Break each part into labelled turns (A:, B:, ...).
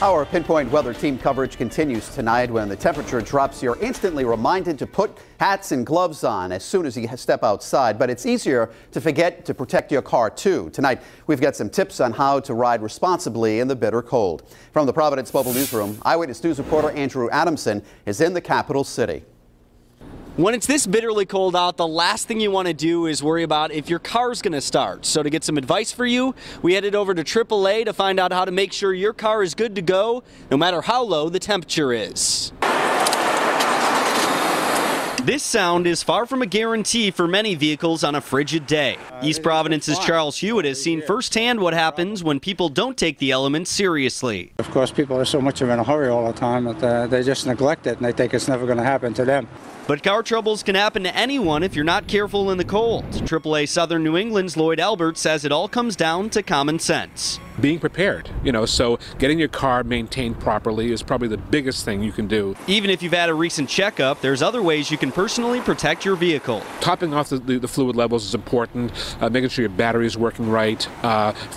A: Our Pinpoint weather team coverage continues tonight. When the temperature drops, you're instantly reminded to put hats and gloves on as soon as you step outside. But it's easier to forget to protect your car, too. Tonight, we've got some tips on how to ride responsibly in the bitter cold. From the Providence Mobile Newsroom, Eyewitness News reporter Andrew Adamson is in the capital city.
B: When it's this bitterly cold out, the last thing you want to do is worry about if your car's going to start. So to get some advice for you, we headed over to AAA to find out how to make sure your car is good to go, no matter how low the temperature is. This sound is far from a guarantee for many vehicles on a frigid day. East Providence's Charles Hewitt has seen firsthand what happens when people don't take the elements seriously.
C: Of course, people are so much in a hurry all the time that they just neglect it and they think it's never going to happen to them.
B: But car troubles can happen to anyone if you're not careful in the cold. AAA Southern New England's Lloyd Albert says it all comes down to common sense.
D: Being prepared, so getting your car maintained properly is probably the biggest thing you can do.
B: Even if you've had a recent checkup, there's other ways you can personally protect your vehicle.
D: Topping off the fluid levels is important, making sure your battery is working right,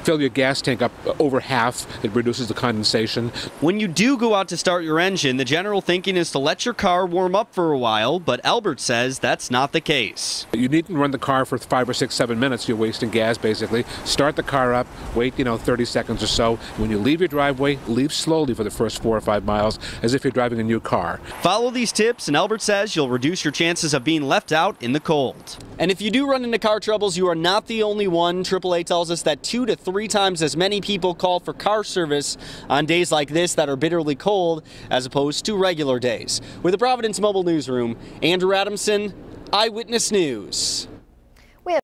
D: fill your gas tank up over half, it reduces the condensation.
B: When you do go out to start your engine, the general thinking is to let your car warm up for a while, but Albert says that's not the case.
D: You needn't run the car for 5 or 6, 7 minutes, you're wasting gas basically. Start the car up, wait 30 seconds or so. When you leave your driveway, leave slowly for the first 4 or 5 miles as if you're driving a new car.
B: Follow these tips and Albert says you'll reduce your chances of being left out in the cold. And if you do run into car troubles, you are not the only one. AAA tells us that 2 to 3 times as many people call for car service on days like this that are bitterly cold as opposed to regular days. With the Providence Mobile Newsroom, Andrew Adamson, Eyewitness News.